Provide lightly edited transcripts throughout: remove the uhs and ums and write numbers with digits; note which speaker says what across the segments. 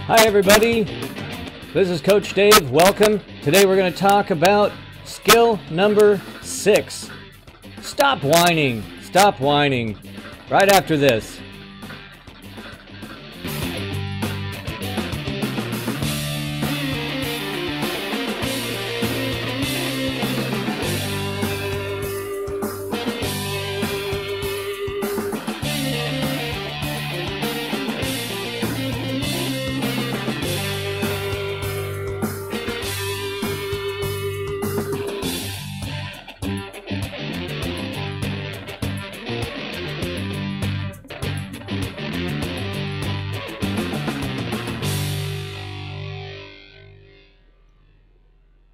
Speaker 1: Hi everybody, this is Coach Dave. Welcome. Today we're going to talk about skill number 6. Stop whining. Stop whining. Right after this.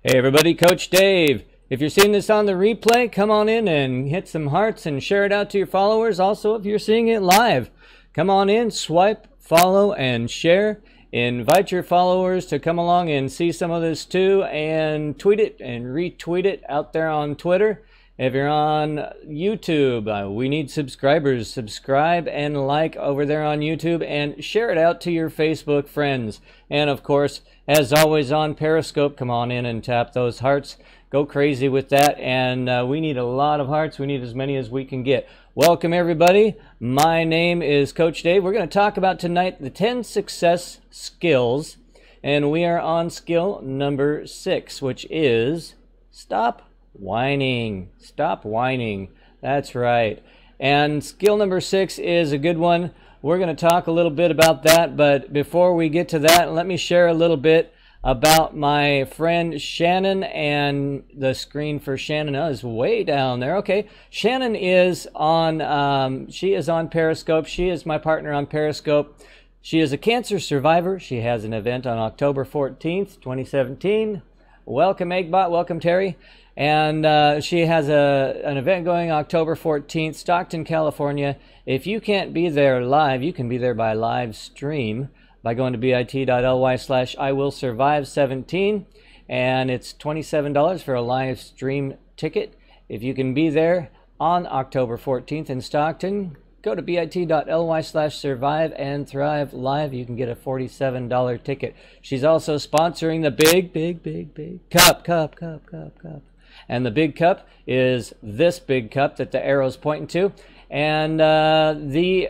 Speaker 1: Hey everybody, Coach Dave. If you're seeing this on the replay, come on in and hit some hearts and share it out to your followers. Also, if you're seeing it live, come on in, swipe, follow, and share. Invite your followers to come along and see some of this too, and tweet it and retweet it out there on Twitter. If you're on YouTube, we need subscribers. Subscribe and like over there on YouTube and share it out to your Facebook friends. And of course, as always on Periscope, come on in and tap those hearts. Go crazy with that. And we need a lot of hearts. We need as many as we can get. Welcome everybody. My name is Coach Dave. We're going to talk about tonight the 10 success skills. And we are on skill number 6, which is stop whining. Stop whining. That's right. And skill number 6 is a good one. We're going to talk a little bit about that, but before we get to that, let me share a little bit about my friend Shannon. And the screen for Shannon is way down there. Okay, Shannon is on she is on Periscope. She is my partner on Periscope. She is a cancer survivor. She has an event on October 14th, 2017. Welcome Eggbot, welcome Terry. And she has an event going October 14th, Stockton, California. If you can't be there live, you can be there by live stream by going to bit.ly/IWillSurvive17. And it's $27 for a live stream ticket. If you can be there on October 14th in Stockton, go to bit.ly/survive and thrive live. You can get a $47 ticket. She's also sponsoring the big cup. And the big cup is this big cup that the arrow's pointing to. And the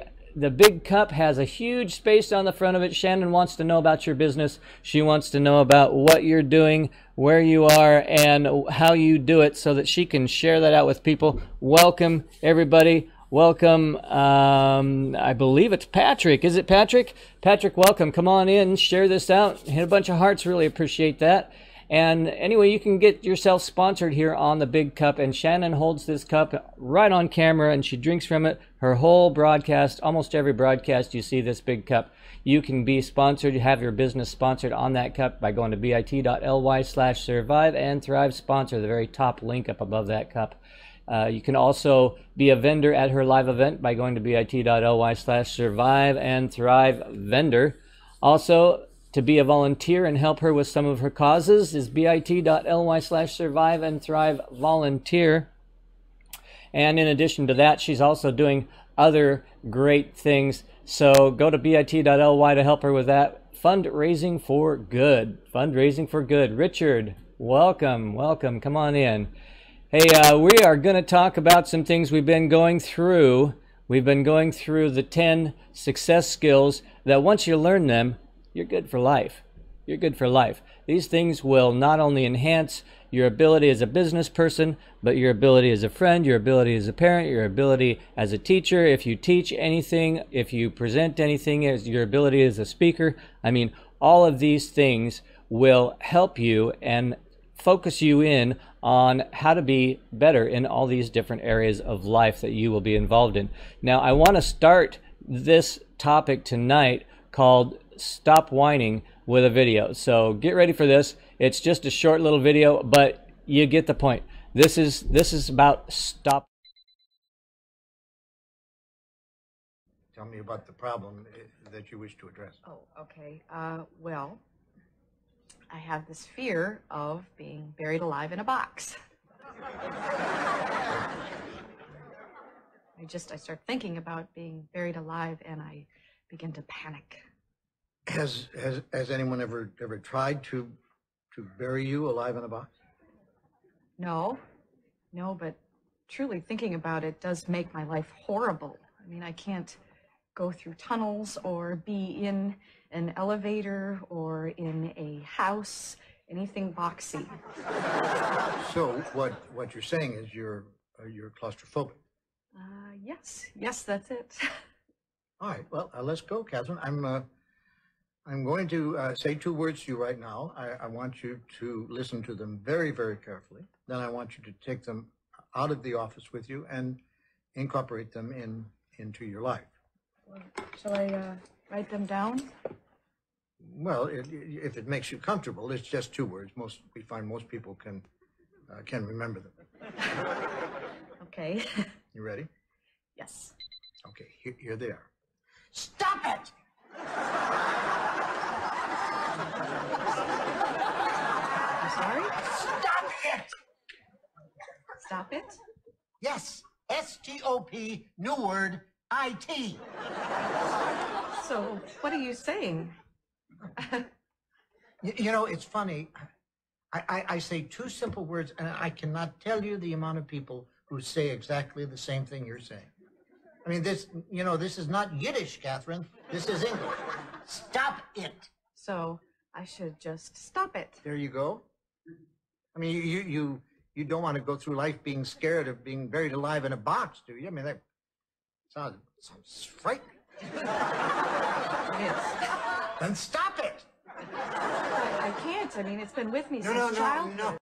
Speaker 1: big cup has a huge space on the front of it. Shannon wants to know about your business. She wants to know about what you're doing, where you are, and how you do it so that she can share that out with people. Welcome, everybody. Welcome. I believe it's Patrick. Is it Patrick? Patrick, welcome. Come on in, share this out. Hit a bunch of hearts. Really appreciate that. And anyway, you can get yourself sponsored here on the big cup. And Shannon holds this cup right on camera and she drinks from it. Her whole broadcast, almost every broadcast, you see this big cup. You can be sponsored, have your business sponsored on that cup by going to bit.ly/survive and thrive sponsor, the very top link up above that cup. You can also be a vendor at her live event by going to bit.ly/survive and thrive vendor. Also, to be a volunteer and help her with some of her causes is bit.ly/survive and thrive volunteer. And in addition to that, she's also doing other great things. So go to bit.ly to help her with that. Fundraising for good. Fundraising for good. Richard, welcome, welcome. Come on in. Hey, we are going to talk about some things we've been going through. We've been going through the 10 success skills that once you learn them, you're good for life. You're good for life. These things will not only enhance your ability as a business person, but your ability as a friend, your ability as a parent, your ability as a teacher. If you teach anything, if you present anything, as your ability as a speaker. I mean, all of these things will help you and focus you in on how to be better in all these different areas of life that you will be involved in. Now, I want to start this topic tonight called Stop Whining with a video. So get ready for this. It's just a short little video, but you get the point. This is about stop.
Speaker 2: Tell me about the problem that you wish to address.
Speaker 3: Oh, okay. Well, I have this fear of being buried alive in a box. I start thinking about being buried alive and I begin to panic.
Speaker 2: Has anyone ever tried to bury you alive in a box?
Speaker 3: No, no, but truly thinking about it does make my life horrible. I mean, I can't go through tunnels or be in an elevator or in a house, anything boxy.
Speaker 2: So what you're saying is you're claustrophobic.
Speaker 3: Yes, that's it.
Speaker 2: All right. Well, let's go, Catherine. I'm going to say 2 words to you right now. I want you to listen to them very, very carefully. Then I want you to take them out of the office with you and incorporate them into your life.
Speaker 3: Shall I write them down?
Speaker 2: Well, if it makes you comfortable, it's just 2 words. We find most people can remember them.
Speaker 3: Okay.
Speaker 2: You ready?
Speaker 3: Yes.
Speaker 2: Okay. Here they are.
Speaker 4: Stop it!
Speaker 3: I'm sorry?
Speaker 4: Stop it!
Speaker 3: Stop it?
Speaker 4: Yes, S-T-O-P, new word, I-T.
Speaker 3: So, what are you saying?
Speaker 2: You know, it's funny. I say 2 simple words, and I cannot tell you the amount of people who say exactly the same thing you're saying. I mean, this is not Yiddish, Catherine. This is English.
Speaker 4: Stop it.
Speaker 3: So, I should just stop it.
Speaker 2: There you go. I mean, you don't want to go through life being scared of being buried alive in a box, do you? I mean, that sounds frightening.
Speaker 3: It is.
Speaker 2: Then stop it.
Speaker 3: I can't. I mean, it's been with me since
Speaker 2: No.
Speaker 3: childhood.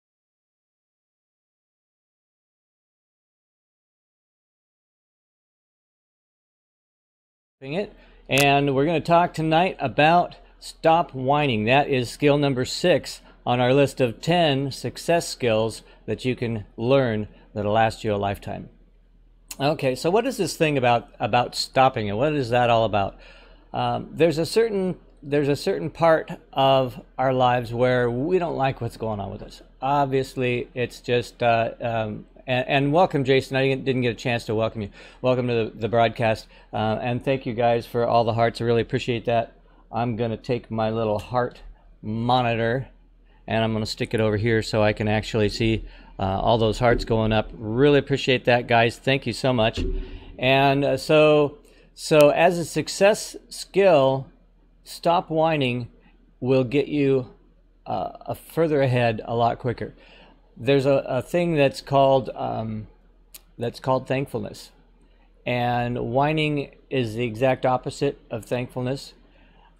Speaker 1: It. And we're going to talk tonight about stop whining. That is skill number 6 on our list of 10 success skills that you can learn that'll last you a lifetime. Okay, so what is this thing about stopping it? What is that all about? There's a certain part of our lives where we don't like what's going on with us. Obviously, it's just and welcome, Jason. I didn't get a chance to welcome you. Welcome to the broadcast, and thank you guys for all the hearts. I really appreciate that. I'm going to take my little heart monitor, and I'm going to stick it over here so I can actually see all those hearts going up. Really appreciate that, guys. Thank you so much. And so as a success skill, stop whining will get you further ahead a lot quicker. There's a thing that's called thankfulness, and whining is the exact opposite of thankfulness.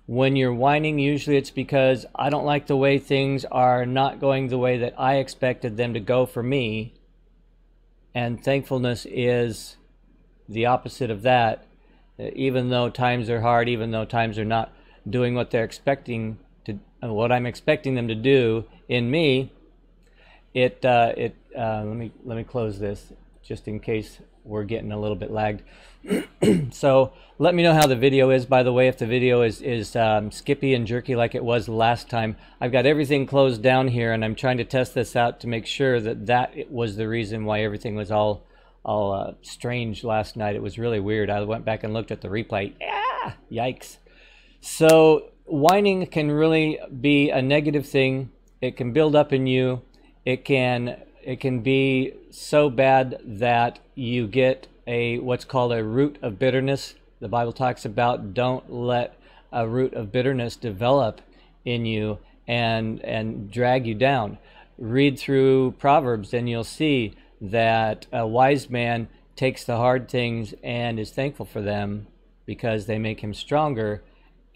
Speaker 1: When you're whining, usually it's because I don't like the way things are not going the way that I expected them to go for me, and thankfulness is the opposite of that. Even though times are hard, even though times are not doing what they're expecting to, what I'm expecting them to do in me, let me close this just in case we're getting a little bit lagged. So let me know how the video is, by the way. If the video is skippy and jerky like it was last time, I've got everything closed down here, and I'm trying to test this out to make sure that was the reason why everything was all strange last night. It was really weird. I went back and looked at the replay. Yikes. So whining can really be a negative thing. It can build up in you. It can be so bad that you get what's called a root of bitterness. The Bible talks about don't let a root of bitterness develop in you and drag you down. Read through Proverbs and you'll see that a wise man takes the hard things and is thankful for them because they make him stronger,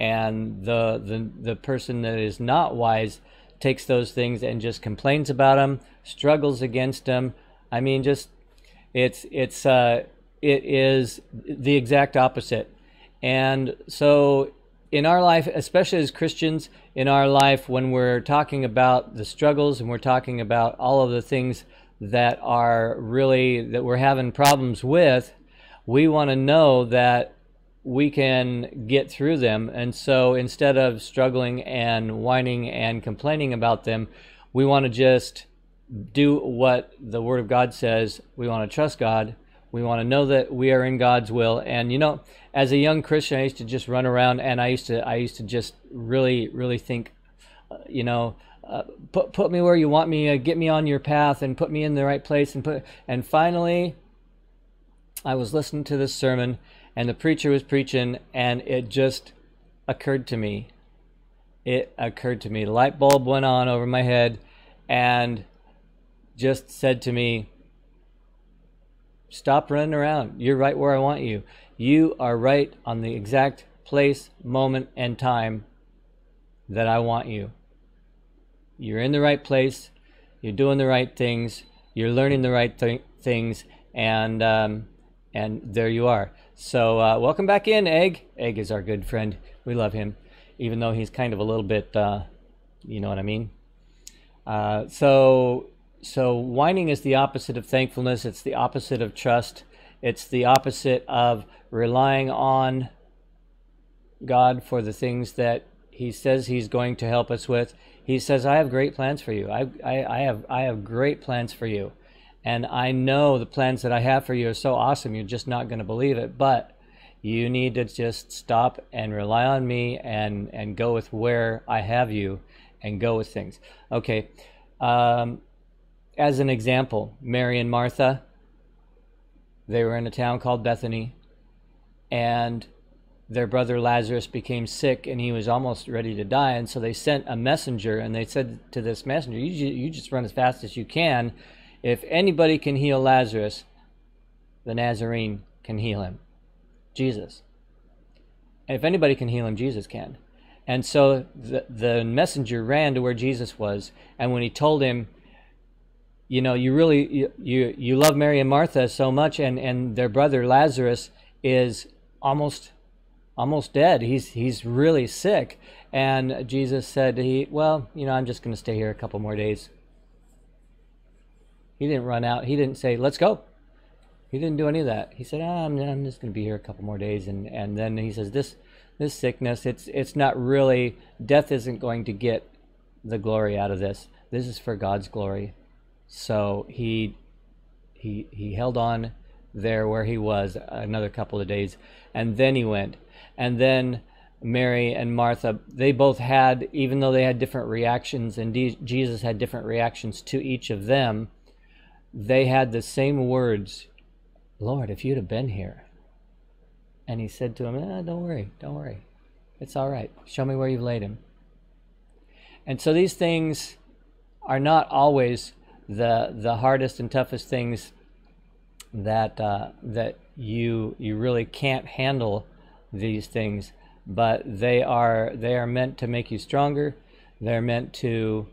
Speaker 1: and the person that is not wise takes those things and just complains about them, struggles against them. I mean, just it is the exact opposite. And so in our life, especially as Christians, in our life, when we're talking about the struggles and we're talking about all of the things that we're having problems with, we want to know that we can get through them. And so instead of struggling and whining and complaining about them, we want to just do what the Word of God says. We want to trust God. We want to know that we are in God's will. And you know, as a young Christian, I used to just run around, and I used to just really think, you know, put me where you want me, get me on your path, and put me in the right place, and finally, I was listening to this sermon, and the preacher was preaching, and it just occurred to me. It occurred to me. The light bulb went on over my head, and just said to me, stop running around. You're right where I want you. You are right on the exact place, moment, and time that I want you. You're in the right place. You're doing the right things. You're learning the right things, and there you are. So welcome back in, Egg. Egg is our good friend. We love him, even though he's kind of a little bit, you know what I mean. So whining is the opposite of thankfulness. It's the opposite of trust. It's the opposite of relying on God for the things that He says He's going to help us with. He says, I have great plans for you. I have great plans for you. And I know the plans that I have for you are so awesome, you're just not going to believe it. But you need to just stop and rely on me and go with where I have you and go with things. Okay. As an example, Mary and Martha, they were in a town called Bethany, and their brother Lazarus became sick, and he was almost ready to die. And so they sent a messenger, and they said to this messenger, you just run as fast as you can. If anybody can heal Lazarus, the Nazarene can heal him, Jesus. And if anybody can heal him, Jesus can. And so the messenger ran to where Jesus was, and when he told him, you know, you love Mary and Martha so much, and their brother Lazarus is almost dead. He's really sick. And Jesus said, well, you know, I'm just going to stay here a couple more days. He didn't run out. He didn't say, let's go. He didn't do any of that. He said, I'm just going to be here a couple more days. And then he says, this sickness, it's not really, death isn't going to get the glory out of this. This is for God's glory. So he held on there where he was another couple of days, and then he went. And then Mary and Martha, they both had, even though they had different reactions, and Jesus had different reactions to each of them, they had the same words, Lord, if you'd have been here. And he said to him, don't worry. It's all right. Show me where you've laid him. And so these things are not always the hardest and toughest things that you really can't handle these things, but they are meant to make you stronger. They're meant to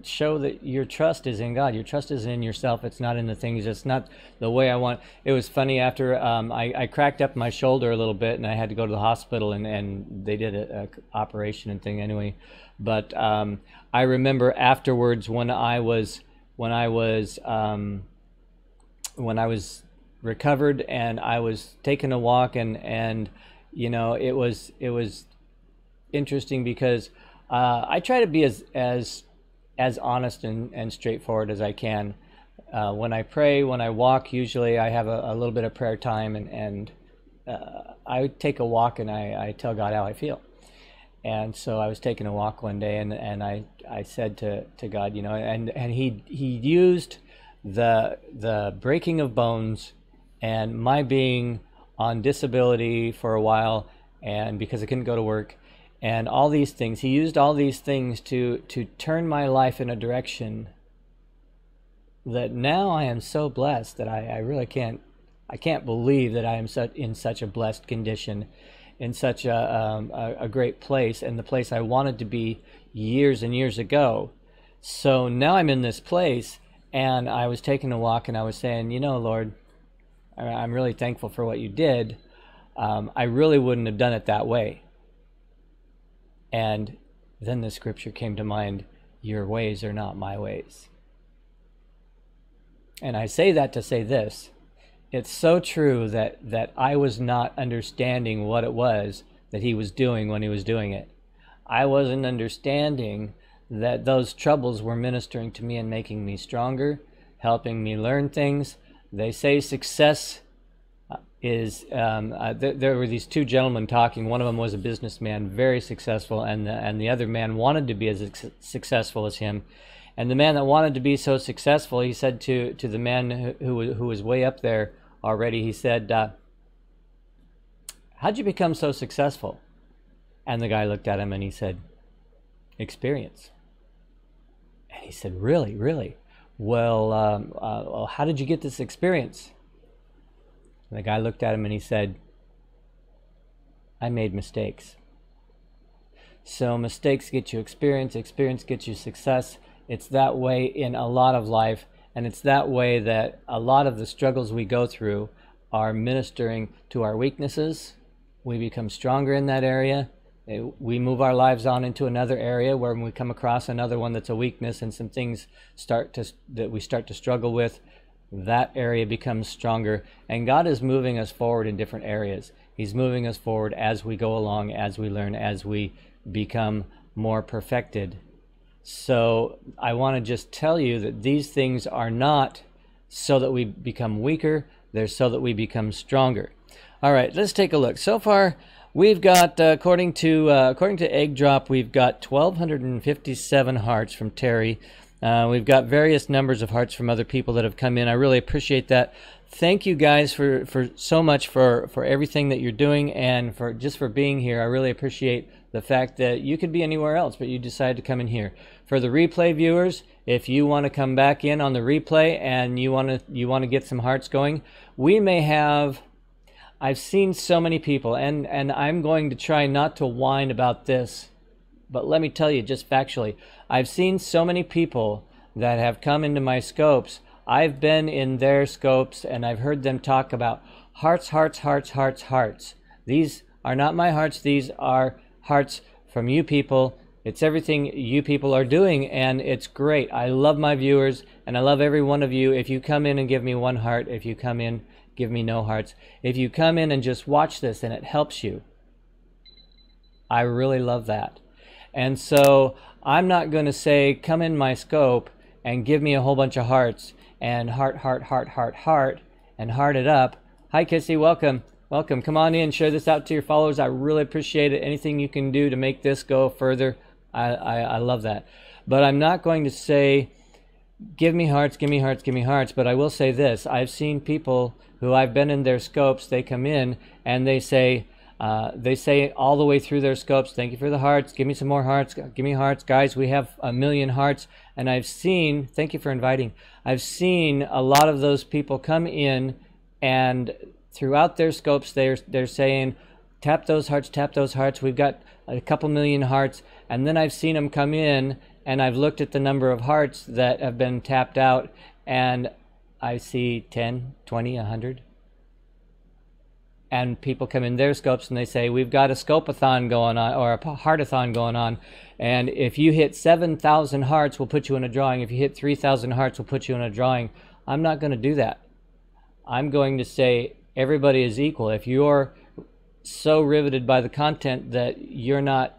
Speaker 1: show that your trust is in God. Your trust is in yourself. It's not in the things. It's not the way I want. It was funny after I cracked up my shoulder a little bit, and I had to go to the hospital, and they did a operation and thing anyway. But I remember afterwards when I was recovered and I was taking a walk, and you know, it was interesting because I try to be as honest and straightforward as I can. When I pray, when I walk, usually I have a little bit of prayer time, and I take a walk and I tell God how I feel. And so I was taking a walk one day, and I said to God, you know, and he used the breaking of bones and my being on disability for a while, and because I couldn't go to work, and all these things. He used all these things to turn my life in a direction that now I am so blessed that I really can't believe that I am in such a blessed condition, in such a great place, and the place I wanted to be years and years ago. So now I'm in this place, and I was taking a walk, and I was saying, you know, Lord, I'm really thankful for what you did. I really wouldn't have done it that way. And then the scripture came to mind, your ways are not my ways. And I say that to say this. It's so true that I was not understanding what it was that he was doing when he was doing it. I wasn't understanding that those troubles were ministering to me and making me stronger, helping me learn things. They say success is, there were these two gentlemen talking. One of them was a businessman, very successful, and the other man wanted to be as successful as him. And the man that wanted to be so successful, he said to the man who was way up there already, he said, how'd you become so successful? And the guy looked at him and he said, experience. And he said, really, really? Well, how did you get this experience? And the guy looked at him and he said, I made mistakes. So mistakes get you experience, experience gets you success. It's that way in a lot of life, and it's that way that a lot of the struggles we go through are ministering to our weaknesses. We become stronger in that area. We move our lives on into another area where when we come across another one that's a weakness and some things that we start to struggle with, that area becomes stronger. And God is moving us forward in different areas. He's moving us forward as we go along, as we learn, as we become more perfected. So I want to just tell you that these things are not so that we become weaker. They're so that we become stronger. All right, let's take a look. So far, we've got, according to Egg Drop, we've got 1,257 hearts from Terry. We've got various numbers of hearts from other people that have come in. I really appreciate that. Thank you guys for so much for everything that you're doing and for being here. I really appreciate the fact that you could be anywhere else, but you decided to come in here. For the replay viewers, if you want to come back in on the replay and you want to get some hearts going, we may have. I've seen so many people, and I'm going to try not to whine about this, but let me tell you just factually, I've seen so many people that have come into my scopes. I've been in their scopes and I've heard them talk about hearts, hearts, hearts, hearts, hearts. These are not my hearts. These are hearts from you people. It's everything you people are doing, and it's great. I love my viewers, and I love every one of you. If you come in and give me one heart, if you come in, give me no hearts. If you come in and just watch this and it helps you, I really love that. And so I'm not going to say, come in my scope and give me a whole bunch of hearts and heart, heart, heart, heart, heart, and heart it up. Hi, Kissy. Welcome. Welcome. Come on in. Share this out to your followers. I really appreciate it. Anything you can do to make this go further, I love that. But I'm not going to say, give me hearts, give me hearts, give me hearts. But I will say this. I've seen people who I've been in their scopes. They come in and they say all the way through their scopes, thank you for the hearts, give me some more hearts, give me hearts. Guys, we have 1 million hearts. And I've seen, thank you for inviting, I've seen a lot of those people come in and throughout their scopes they're saying, tap those hearts, we've got a couple million hearts. And then I've seen them come in and I've looked at the number of hearts that have been tapped out and I see 10, 20, 100. And people come in their scopes and they say, we've got a scope-a-thon going on, or a heart-a-thon going on, and if you hit 7,000 hearts, we'll put you in a drawing. If you hit 3,000 hearts, we'll put you in a drawing. I'm not going to do that. I'm going to say everybody is equal. If you're so riveted by the content that you're not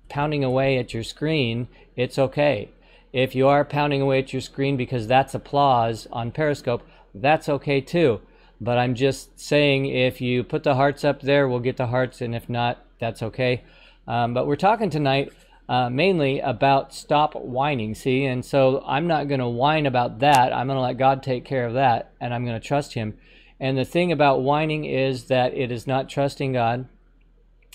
Speaker 1: pounding away at your screen, it's okay. If you are pounding away at your screen because that's applause on Periscope, that's okay too. But I'm just saying, if you put the hearts up there, we'll get the hearts, and if not, that's okay. But we're talking tonight mainly about stop whining, see? And so I'm not going to whine about that. I'm going to let God take care of that, and I'm going to trust Him. And the thing about whining is that it is not trusting God.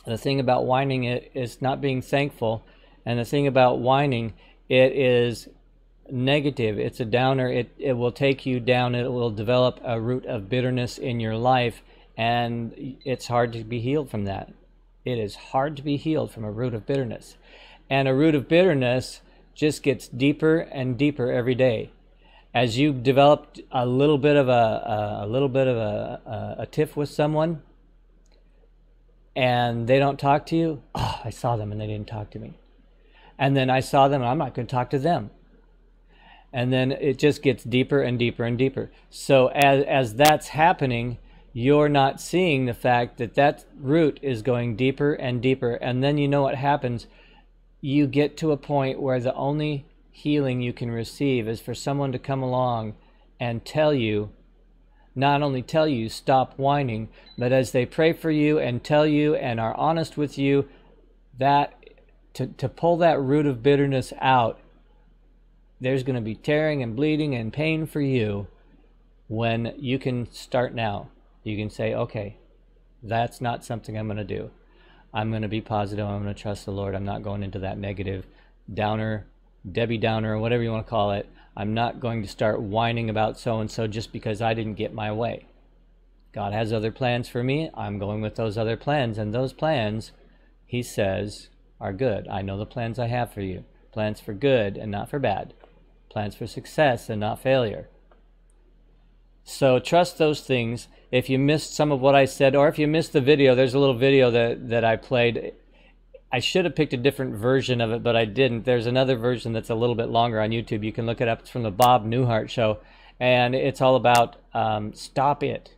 Speaker 1: The thing about whining is not being thankful. And the thing about whining, it is negative. It's a downer. It will take you down. It will develop a root of bitterness in your life, and it's hard to be healed from that. It is hard to be healed from a root of bitterness, and a root of bitterness just gets deeper and deeper every day. As you developed a little bit of a tiff with someone, and they don't talk to you. Oh, I saw them and they didn't talk to me, and then I saw them and I'm not going to talk to them. And then it just gets deeper and deeper and deeper. So as that's happening, you're not seeing the fact that that root is going deeper and deeper. And then you know what happens. you get to a point where the only healing you can receive is for someone to come along and tell you, not only tell you stop whining, but as they pray for you and tell you and are honest with you, that to pull that root of bitterness out, there's going to be tearing and bleeding and pain for you. When you can start now, you can say, okay, that's not something I'm going to do. I'm going to be positive. I'm going to trust the Lord. I'm not going into that negative downer, Debbie Downer, or whatever you want to call it. I'm not going to start whining about so-and-so just because I didn't get my way. God has other plans for me. I'm going with those other plans. And those plans, he says, are good. I know the plans I have for you. Plans for good and not for bad. Plans for success and not failure. So trust those things. If you missed some of what I said, or if you missed the video, there's a little video that I played. I should have picked a different version of it, but I didn't. There's another version that's a little bit longer on YouTube. You can look it up. It's from the Bob Newhart Show, and it's all about Stop It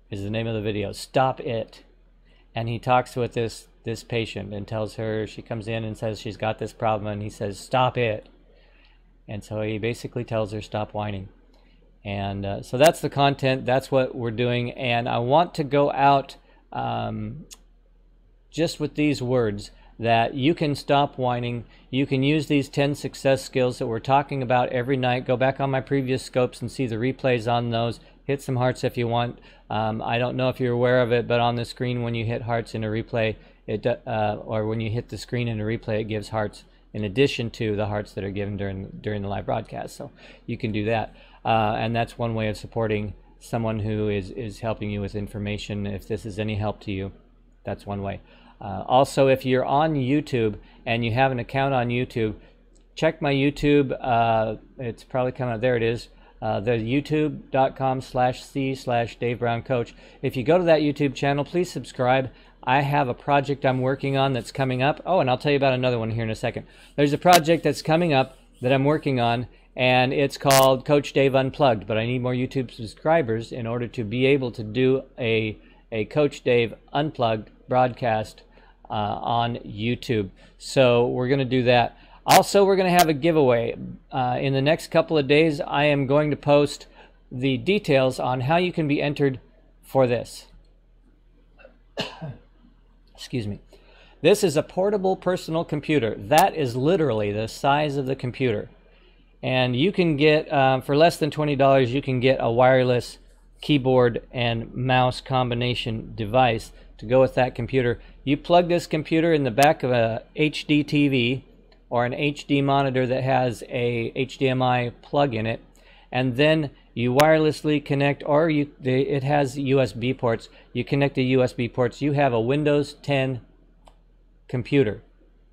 Speaker 1: is the name of the video. Stop It. And he talks with this patient and tells her, she comes in and says she's got this problem, and he says, stop it. And so he basically tells her, stop whining. And so that's the content. That's what we're doing. And I want to go out just with these words, that you can stop whining. You can use these 10 success skills that we're talking about every night. Go back on my previous scopes and see the replays on those. Hit some hearts if you want. I don't know if you're aware of it, but on the screen when you hit hearts in a replay, or when you hit the screen in a replay, it gives hearts in addition to the hearts that are given during the live broadcast. So you can do that. And that's one way of supporting someone who is helping you with information. If this is any help to you, that's one way. Also, if you're on YouTube and you have an account on YouTube, check my YouTube. It's probably coming up. There it is. The youtube.com/c/Dave Brown Coach. If you go to that YouTube channel, please subscribe. I have a project I'm working on that's coming up. Oh, and I'll tell you about another one here in a second. There's a project that's coming up that I'm working on, and it's called Coach Dave Unplugged, but I need more YouTube subscribers in order to be able to do a Coach Dave Unplugged broadcast on YouTube. So we're going to do that. Also, we're going to have a giveaway. In the next couple of days, I am going to post the details on how you can be entered for this. Excuse me. This is a portable personal computer. That is literally the size of the computer. And you can get, for less than $20, you can get a wireless keyboard and mouse combination device to go with that computer. You plug this computer in the back of a HD TV or an HD monitor that has a HDMI plug in it, and then you wirelessly connect, or it has USB ports. You connect the USB ports. You have a Windows 10 computer,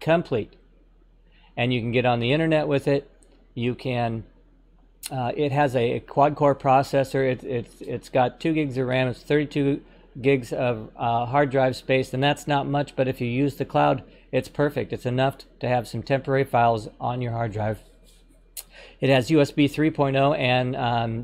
Speaker 1: complete. And you can get on the internet with it. You can, it has a quad-core processor. It's got 2 gigs of RAM. It's 32 gigs of hard drive space, and that's not much, but if you use the cloud, it's perfect. It's enough to have some temporary files on your hard drive. It has USB 3.0 and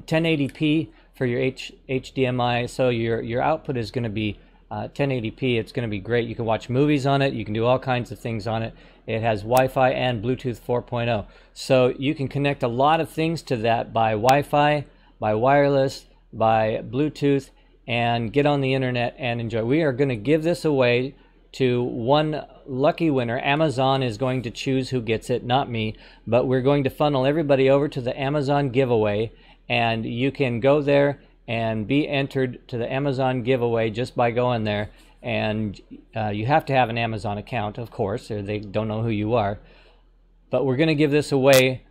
Speaker 1: 1080p for your HDMI, so your output is going to be 1080p. It's going to be great. You can watch movies on it. You can do all kinds of things on it. It has Wi-Fi and Bluetooth 4.0. So you can connect a lot of things to that by Wi-Fi, by wireless, by Bluetooth, and get on the internet and enjoy. We are going to give this away to one lucky winner. Amazon is going to choose who gets it, not me, but we're going to funnel everybody over to the Amazon giveaway, and you can go there and be entered to the Amazon giveaway just by going there. And you have to have an Amazon account, of course, or they don't know who you are. But we're going to give this away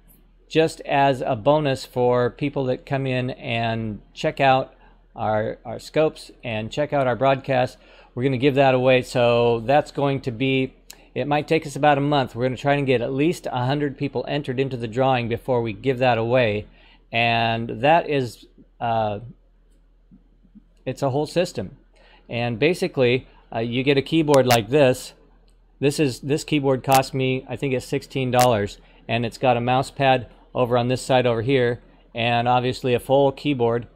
Speaker 1: just as a bonus for people that come in and check out our scopes and check out our broadcast. We're going to give that away. So that's going to be, it might take us about a month. We're going to try and get at least 100 people entered into the drawing before we give that away. And that is, it's a whole system. And basically, you get a keyboard like this. This keyboard cost me, I think it's $16, and it's got a mouse pad over on this side over here, and obviously a full keyboard.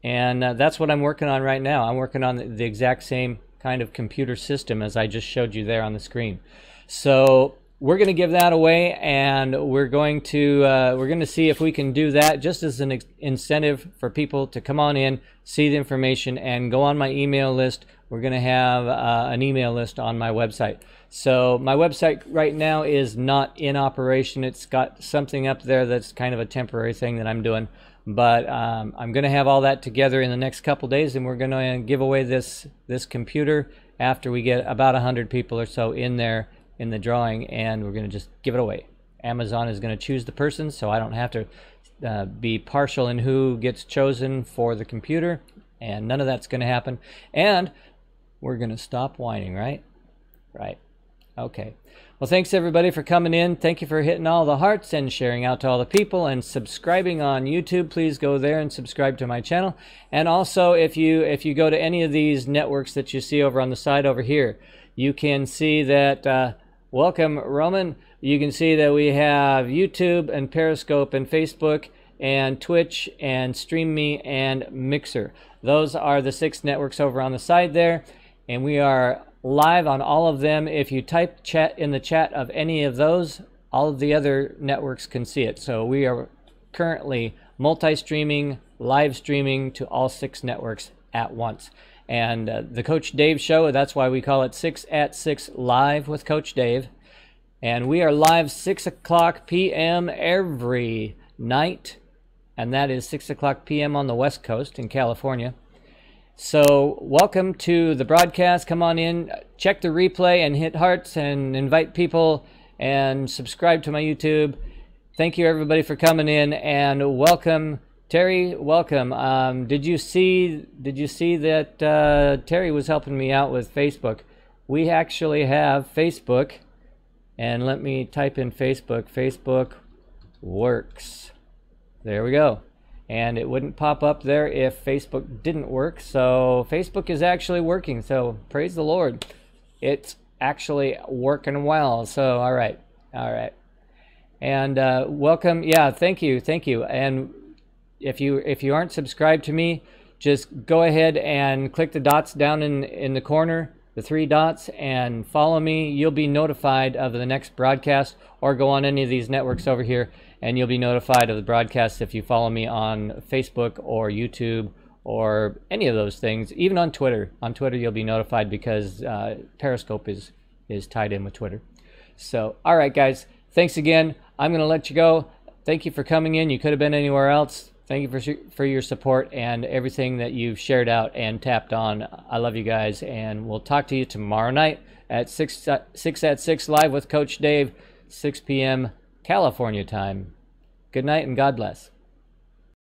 Speaker 1: And that's what I'm working on right now. I'm working on the exact same kind of computer system as I just showed you there on the screen. So we're going to give that away, and we're going to see if we can do that just as an incentive for people to come on in, see the information, and go on my email list. We're going to have an email list on my website. So my website right now is not in operation. It's got something up there that's kind of a temporary thing that I'm doing. But I'm going to have all that together in the next couple days, and we're going to give away this computer after we get about 100 people or so in there in the drawing, and we're going to just give it away. Amazon is going to choose the person, so I don't have to be partial in who gets chosen for the computer, and none of that's going to happen. And we're going to stop whining, right? Right. Okay. Well, thanks everybody for coming in. Thank you for hitting all the hearts and sharing out to all the people and subscribing on YouTube. Please go there and subscribe to my channel. And also, if you go to any of these networks that you see over on the side over here, you can see that, welcome Roman, you can see that we have YouTube and Periscope and Facebook and Twitch and StreamMe and Mixer. Those are the 6 networks over on the side there, and we are live on all of them. If you type chat in the chat of any of those, all of the other networks can see it. So we are currently multi-streaming, live streaming to all 6 networks at once. And the Coach Dave Show, that's why we call it 6 at 6 Live with Coach Dave. And we are live 6 o'clock p.m. every night. And that is 6 o'clock p.m. on the West Coast in California. So welcome to the broadcast. Come on in, check the replay and hit hearts and invite people and subscribe to my YouTube. Thank you everybody for coming in, and welcome Terry. Welcome. Did you see that Terry was helping me out with Facebook? We actually have Facebook, and let me type in Facebook. Facebook works. There we go. And it wouldn't pop up there if Facebook didn't work. So Facebook is actually working. So praise the Lord. It's actually working well. So all right. And welcome. Yeah, thank you. And if you aren't subscribed to me, just go ahead and click the dots down in the corner, the 3 dots, and follow me. You'll be notified of the next broadcast, or go on any of these networks over here, and you'll be notified of the broadcast if you follow me on Facebook or YouTube or any of those things. Even on Twitter. On Twitter, you'll be notified because Periscope is tied in with Twitter. So, all right, guys. Thanks again. I'm going to let you go. Thank you for coming in. You could have been anywhere else. Thank you for your support and everything that you've shared out and tapped on. I love you guys, and we'll talk to you tomorrow night at 6 at 6 Live with Coach Dave, 6 p.m. California time. Good night and God bless.